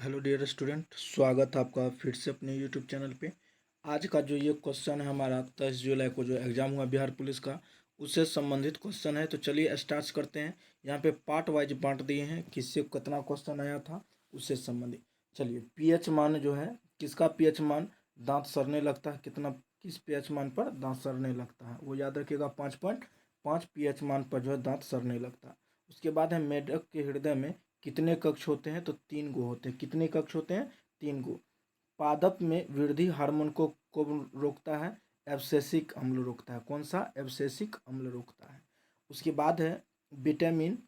Hello dear student, स्वागत है आपका फिर से अपने यूट्यूब चैनल पे। आज का जो ये क्वेश्चन है हमारा 23 जुलाई को जो एग्ज़ाम हुआ बिहार पुलिस का, उससे संबंधित क्वेश्चन है। तो चलिए स्टार्ट करते हैं। यहाँ पे पार्ट वाइज बांट दिए हैं, किससे कितना क्वेश्चन आया था उससे संबंधित। चलिए, पीएच मान जो है, किसका पीएच मान दांत सड़ने लगता है, कितना किस पीएच मान पर दांत सड़ने लगता है, वो याद रखिएगा। 5.5 पीएच मान पर जो है दांत सड़ने लगता है। उसके बाद है मेढक के हृदय में कितने कक्ष होते हैं, तो 3 गो होते हैं। कितने कक्ष होते हैं? 3 गो। पादप में वृद्धि हार्मोन को रोकता है, एब्सेसिक अम्ल रोकता है। कौन सा? एब्सेसिक अम्ल रोकता है। उसके बाद है विटामिन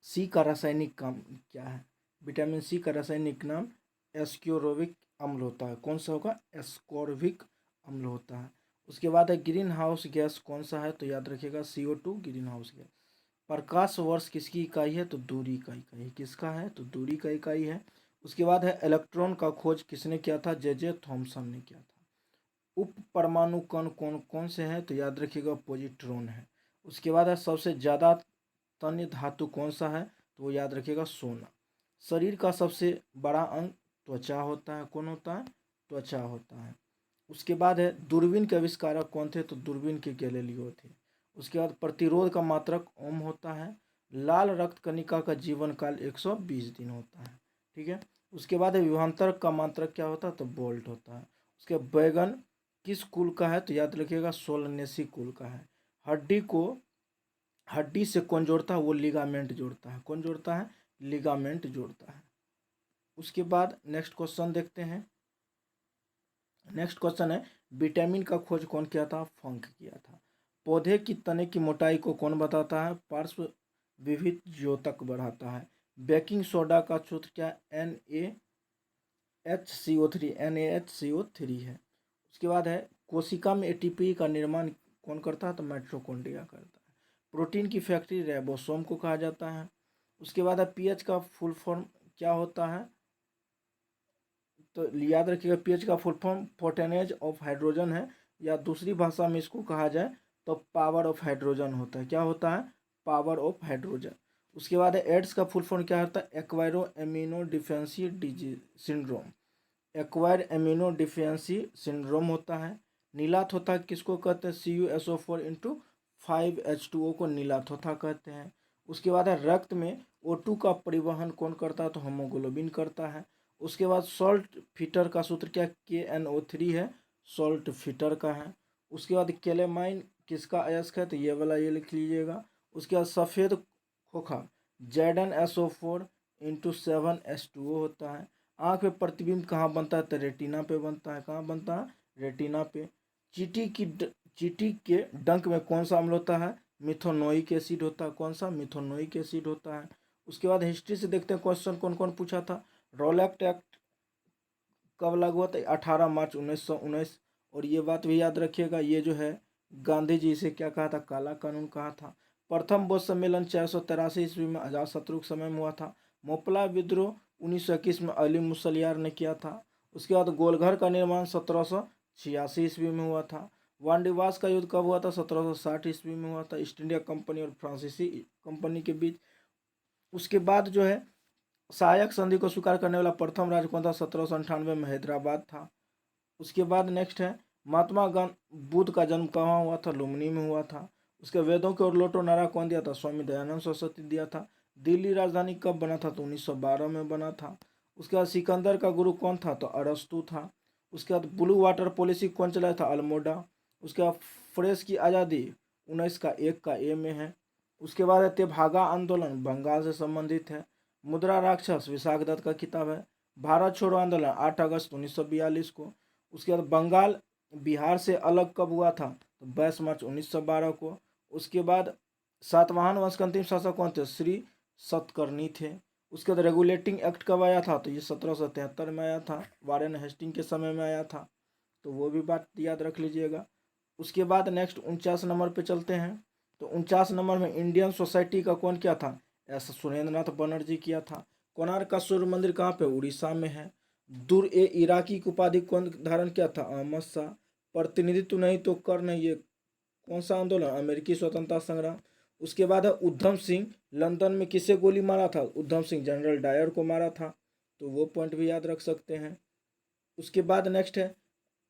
सी का रासायनिक काम क्या है? विटामिन सी का रासायनिक नाम एस्कोर्बिक अम्ल होता है। कौन सा होगा? एस्कोर्बिक अम्ल होता है। उसके बाद है ग्रीन हाउस गैस कौन सा है, तो याद रखिएगा CO2 ग्रीन हाउस गैस। प्रकाश वर्ष किसकी इकाई है, तो दूरी का इकाई। किसका है? तो दूरी का इकाई है। उसके बाद है इलेक्ट्रॉन का खोज किसने किया था? जे थॉमसन ने किया था। उप परमाणु कण कौन कौन से हैं, तो याद रखिएगा पॉजिट्रॉन है। उसके बाद है सबसे ज्यादा तन्य धातु कौन सा है, तो वो याद रखिएगा सोना। शरीर का सबसे बड़ा अंग त्वचा होता है। कौन होता है? त्वचा होता है। उसके बाद है दूरबीन के आविष्कारक कौन थे, तो दूरबीन के गैलीलियो थे। उसके बाद प्रतिरोध का मात्रक ओम होता है। लाल रक्त कणिका का जीवन काल 120 दिन होता है। ठीक है। उसके बाद है विभवांतर का मात्रक क्या होता है, तो वोल्ट होता है। उसके बैगन किस कुल का है, तो याद रखिएगा सोलनेसी कुल का है। हड्डी से कौन जोड़ता है, वो लिगामेंट जोड़ता है। कौन जोड़ता है? लिगामेंट जोड़ता है। उसके बाद नेक्स्ट क्वेश्चन देखते हैं। नेक्स्ट क्वेश्चन है विटामिन का खोज कौन किया था? फंक किया था। पौधे की तने की मोटाई को कौन बताता है? पार्श्व विविध द्योतक बढ़ाता है। बेकिंग सोडा का सूत्र क्या? NaHCO3 है। उसके बाद है कोशिका में एटीपी का निर्माण कौन करता है, तो माइटोकॉन्ड्रिया करता है। प्रोटीन की फैक्ट्री राइबोसोम को कहा जाता है। उसके बाद है पीएच का फुल फॉर्म क्या होता है, तो याद रखिएगा पीएच का फुल फॉर्म पोर्टेनेज ऑफ हाइड्रोजन है, या दूसरी भाषा में इसको कहा जाए तो पावर ऑफ हाइड्रोजन होता है। क्या होता है? Power of hydrogen. उसके बाद है एड्स का फुल फॉर्म क्या होता है? Acquired immuno deficiency disease syndrome. Acquire immuno deficiency syndrome होता है। नीलाथोथा किसको कहते हैं? CuSO4 × 5H2O को नीलाथोथा कहते हैं। उसके बाद है रक्त में O2 का परिवहन कौन करता है, तो हीमोग्लोबिन करता है। उसके बाद सॉल्ट फिटर का सूत्र क्या? KNO3 है, सॉल्ट फिटर का है। उसके बाद कैलेमाइन किसका अयस्क है, तो ये वाला ये लिख लीजिएगा। उसके बाद सफ़ेद खोखा ZnSO4 × 7H2O होता है। आँख में प्रतिबिंब कहाँ बनता है, तो रेटिना पे बनता है। कहाँ बनता है? रेटिना पे। चींटी के डंक में कौन सा अम्ल होता है? मिथोनोइक एसिड होता है। कौन सा? मिथोनोइक एसिड होता है। उसके बाद हिस्ट्री से देखते हैं क्वेश्चन कौन कौन पूछा था। रॉलेट एक्ट कब लागू हुआ था? 18 मार्च 1919। और ये बात भी याद रखिएगा, ये जो है गांधी जी से क्या कहा था? काला कानून कहा था। प्रथम बौद्ध सम्मेलन 483 ईस्वी में अजातशत्रु के समय में हुआ था। मोपला विद्रोह 1921 में अली मुसलियार ने किया था। उसके बाद गोलघर का निर्माण 1786 ईस्वी में हुआ था। वानडिवास का युद्ध कब हुआ था? 1760 ईस्वी में हुआ था, ईस्ट इंडिया कंपनी और फ्रांसीसी कंपनी के बीच। उसके बाद जो है सहायक संधि को स्वीकार करने वाला प्रथम राज्य कौन था? 1798 में हैदराबाद था। उसके बाद नेक्स्ट है महात्मा गांधी बुद्ध का जन्म कहाँ हुआ था? लुम्बिनी में हुआ था। उसके वेदों के और लोटो नारा कौन दिया था? स्वामी दयानंद सरस्वती दिया था। दिल्ली राजधानी कब बना था? तो 1912 में बना था। उसके बाद सिकंदर का गुरु कौन था? तो अरस्तु था। उसके बाद ब्लू वाटर पॉलिसी कौन चलाया था? अल्मोडा। उसके बाद प्रेस की आज़ादी 19 का 1 का ए में है। उसके बाद है तेभागा आंदोलन बंगाल से संबंधित है। मुद्रा राक्षस विशाख दत्त का किताब है। भारत छोड़ो आंदोलन 8 अगस्त 1942 को। उसके बाद बंगाल बिहार से अलग कब हुआ था? तो 22 मार्च 1912 को। उसके बाद सातवाहन वंश के अंतिम शासक कौन थे? श्री सतकर्णी थे। उसके बाद रेगुलेटिंग एक्ट कब आया था? तो ये 1773 में आया था, वारेन हेस्टिंग के समय में आया था। तो वो भी बात याद रख लीजिएगा। उसके बाद नेक्स्ट 49 नंबर पे चलते हैं। तो 49 नंबर में इंडियन सोसाइटी का कौन किया था? सुरेंद्रनाथ बनर्जी किया था। कोणार्क का सूर्य मंदिर कहाँ पे? उड़ीसा में है। दुर ए इराकी की उपाधि कौन धारण किया था? अहमद शाह। प्रतिनिधित्व नहीं तो कर नहीं, ये कौन सा आंदोलन? अमेरिकी स्वतंत्रता संग्राम। उसके बाद है उधम सिंह लंदन में किसे गोली मारा था? उधम सिंह जनरल डायर को मारा था। तो वो पॉइंट भी याद रख सकते हैं। उसके बाद नेक्स्ट है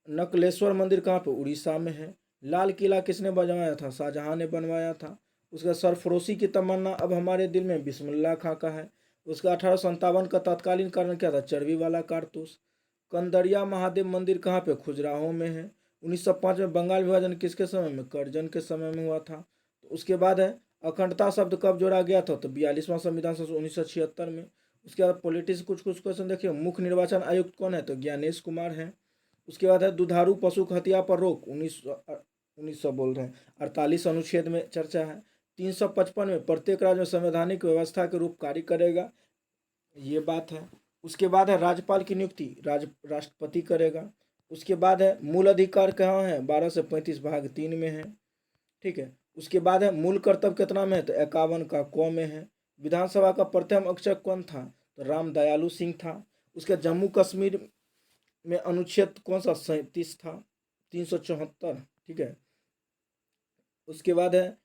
नकलेश्वर मंदिर कहाँ पे, उड़ीसा में है। लाल किला किसने बनवाया था, शाहजहां ने बनवाया था। उसका सरफरोशी की तमन्ना अब हमारे दिल में बिस्मिल्लाह खां का है। उसका 1857 का तत्कालीन कारण क्या था, चर्बी वाला कारतूस। कंदरिया महादेव मंदिर कहाँ पे, खुजराहो में है। 1905 में बंगाल विभाजन किसके समय में, कर्जन के समय में हुआ था। तो उसके बाद है अखंडता शब्द कब जोड़ा गया था, तो 42वां संविधान संशोधन 1976 में। उसके बाद पॉलिटिक्स कुछ क्वेश्चन देखिए। मुख्य निर्वाचन आयुक्त कौन है, तो ज्ञानेश कुमार है। उसके बाद है दुधारू पशु हत्या पर रोक 1900 बोल रहे हैं 48 अनुच्छेद में चर्चा है। 355 में प्रत्येक राज्य में संवैधानिक व्यवस्था के रूप कार्य करेगा, ये बात है। उसके बाद है राज्यपाल की नियुक्ति राष्ट्रपति करेगा। उसके बाद है मूल अधिकार कहाँ है, 12 से 35 भाग 3 में है, ठीक है। उसके बाद है मूल कर्तव्य कितना में है, तो 51 का क में है। विधानसभा का प्रथम अक्षर कौन था, तो राम दयालु सिंह था। उसके जम्मू कश्मीर में अनुच्छेद कौन सा, 37 था, 374, ठीक है। उसके बाद है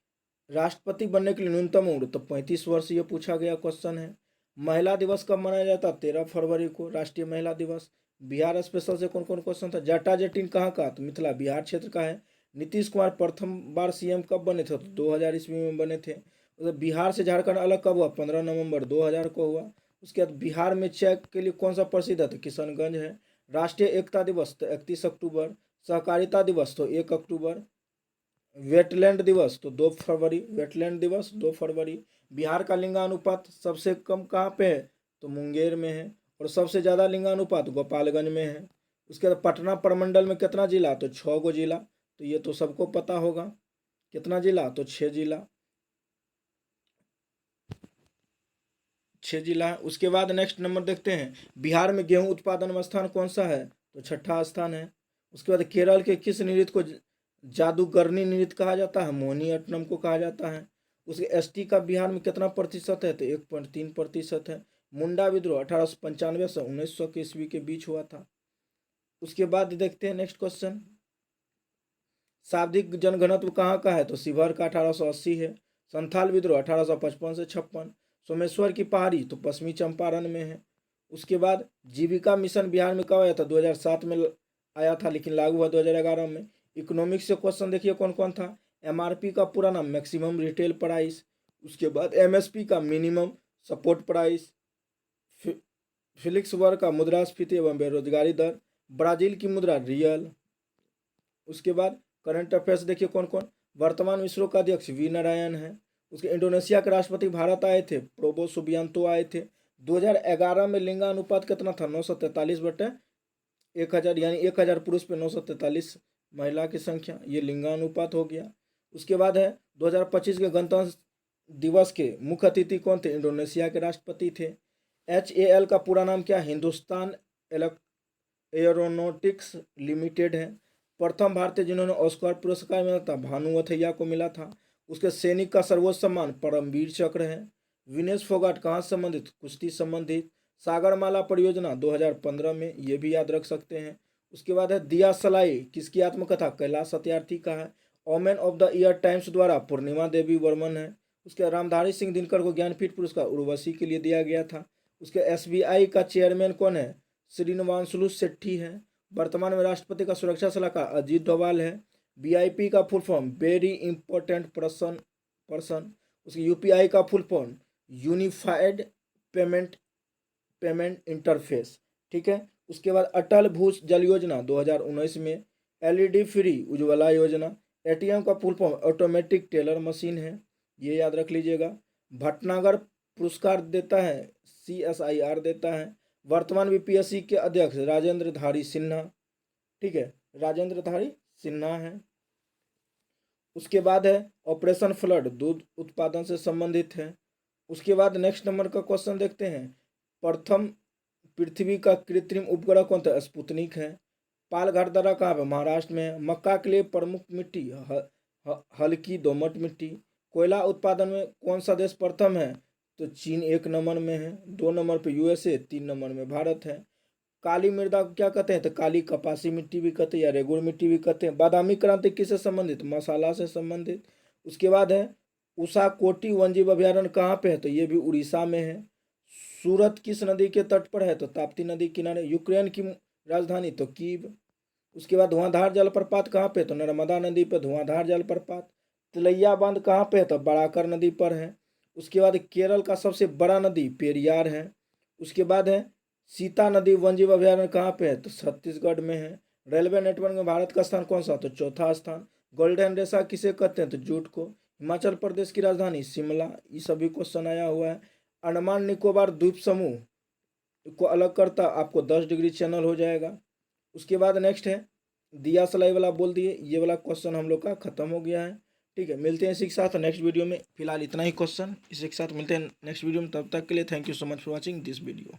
राष्ट्रपति बनने के लिए न्यूनतम उम्र, तो 35 वर्ष, ये पूछा गया क्वेश्चन है। महिला दिवस कब मनाया जाता, 13 फरवरी को, राष्ट्रीय महिला दिवस। बिहार स्पेशल से कौन कौन क्वेश्चन था, जटा जटिन कहाँ का, तो मिथिला बिहार क्षेत्र का है। नीतीश कुमार प्रथम बार सीएम कब बने थे, तो 2000 ईस्वी में बने थे। बिहार से झारखंड अलग कब हुआ, 15 नवंबर 2000 को हुआ। उसके बाद बिहार में चाय के लिए कौन सा प्रसिद्ध है, तो किशनगंज है। राष्ट्रीय एकता दिवस तो 31 अक्टूबर। सहकारिता दिवस तो 1 अक्टूबर। वेटलैंड दिवस तो 2 फरवरी, वेटलैंड दिवस 2 फरवरी। बिहार का लिंगानुपात सबसे कम कहाँ पे है, तो मुंगेर में है। और सबसे ज़्यादा लिंगानुपात गोपालगंज में है। उसके बाद पटना प्रमंडल में कितना जिला, तो 6 गो जिला, तो ये तो सबको पता होगा। कितना जिला, तो 6 जिला, 6 जिला है। उसके बाद नेक्स्ट नंबर देखते हैं, बिहार में गेहूं उत्पादन में स्थान कौन सा है, तो 6ठा स्थान है। उसके बाद केरल के किस नृत्य को जादूगरनी नृत्य कहा जाता है, मोहिनीअट्टम को कहा जाता है। उसके एसटी का बिहार में कितना प्रतिशत है, तो 1.3% है। मुंडा विद्रोह 1895 से 1900 के ईस्वी के बीच हुआ था। उसके बाद देखते हैं नेक्स्ट क्वेश्चन, शाब्दिक जनघनत्व कहाँ का है, तो शिवहर का 1880 है। संथाल विद्रोह 1855 से 56। सोमेश्वर की पहाड़ी तो पश्चिमी चंपारण में है। उसके बाद जीविका मिशन बिहार में कब आया था, 2007 में आया था, लेकिन लागू हुआ 2011 में। इकोनॉमिक्स से क्वेश्चन देखिए कौन कौन था। एमआरपी का पूरा नाम मैक्सिमम रिटेल प्राइस। उसके बाद एमएसपी का मिनिमम सपोर्ट प्राइस। फिलिक्स वर्ग का मुद्रास्फीति एवं बेरोजगारी दर। ब्राजील की मुद्रा रियल। उसके बाद करंट अफेयर्स देखिए कौन कौन। वर्तमान इसरो का अध्यक्ष वी नारायण है। उसके इंडोनेशिया के राष्ट्रपति भारत आए थे, प्रोबो सुबियांतो आए थे। 2011 में लिंगानुपात कितना था, 943/1000, यानी 1000 पुरुष पे 943 महिला की संख्या, ये लिंगानुपात हो गया। उसके बाद है 2025 के गणतंत्र दिवस के मुख्य अतिथि कौन थे, इंडोनेशिया के राष्ट्रपति थे। HAL का पूरा नाम क्या, हिंदुस्तान एयरोनॉटिक्स लिमिटेड है। प्रथम भारतीय जिन्होंने ऑस्कर पुरस्कार मिला था, भानु अथैया को मिला था। उसके सैनिक का सर्वोच्च सम्मान परमवीर चक्र है। विनेश फोगाट कहाँ संबंधित, कुश्ती संबंधित। सागरमाला परियोजना 2015 में, ये भी याद रख सकते हैं। उसके बाद है दिया सलाई किसकी आत्मकथा, कैलाश सत्यार्थी का है। Woman of the year Times द्वारा पूर्णिमा देवी वर्मन है। उसके रामधारी सिंह दिनकर को ज्ञानपीठ पुरस्कार उर्वशी के लिए दिया गया था। उसके SBI का चेयरमैन कौन है, श्रीनिवासलू शेट्टी है। वर्तमान में राष्ट्रपति का सुरक्षा सलाहकार अजीत डोभाल है। BIP का full form very important person. उसके UPI का full form unified payment interface, ठीक है। उसके बाद अटल भू जल योजना 2019 में। LED फ्री उज्ज्वला योजना। ATM का full form automatic teller machine है, ये याद रख लीजिएगा। भटनागर पुरस्कार देता है, CSIR देता है। वर्तमान BPSC के अध्यक्ष राजेंद्र धारी सिन्हा, ठीक है, राजेंद्र धारी सिन्हा है। उसके बाद है ऑपरेशन फ्लड दूध उत्पादन से संबंधित है। उसके बाद नेक्स्ट नंबर का क्वेश्चन देखते हैं, प्रथम पृथ्वी का कृत्रिम उपग्रह कौन था, स्पुतनिक है। पालघाट दर्रा कहाँ पे, महाराष्ट्र में। मक्का के लिए प्रमुख मिट्टी हल्की दोमट मिट्टी। कोयला उत्पादन में कौन सा देश प्रथम है, तो चीन 1 नंबर में है। 2 नंबर पे USA, 3 नंबर में भारत है। काली मृदा को क्या कहते हैं, तो काली कपासी मिट्टी भी कहते हैं या रेगुर मिट्टी भी कहते हैं। बादामी क्रांति किससे संबंधित, मसाला से संबंधित। उसके बाद है उषा कोटी वन्यजीव अभ्यारण्य कहाँ पे है, तो ये भी उड़ीसा में है। सूरत किस नदी के तट पर है? तो ताप्ती नदी किनारे। यूक्रेन की राजधानी? तो कीव। उसके बाद धुआंधार जलप्रपात कहाँ पे? तो नर्मदा नदी पे धुआंधार जलप्रपात। तिलैया बांध कहाँ पे है? तो बड़ाकर नदी पर है। उसके बाद केरल का सबसे बड़ा नदी पेरियार है। उसके बाद है सीता नदी वन्यजीव अभयारण्य कहाँ पे है? तो छत्तीसगढ़ में है। रेलवे नेटवर्क में भारत का स्थान कौन सा? तो चौथा स्थान। गोल्डन रेसा किसे कहते हैं? तो जूट को। हिमाचल प्रदेश की राजधानी शिमला। ये सभी क्वेश्चन आया हुआ है। अंडमान निकोबार द्वीप समूह को अलग करता आपको 10 डिग्री चैनल हो जाएगा। उसके बाद नेक्स्ट है दिया सलाई वाला बोल दिए, ये वाला क्वेश्चन हम लोग का खत्म हो गया है। ठीक है, मिलते हैं इसी के साथ नेक्स्ट वीडियो में। फिलहाल इतना ही क्वेश्चन, इसी के साथ मिलते हैं नेक्स्ट वीडियो में। तब तक के लिए thank you so much for watching this video.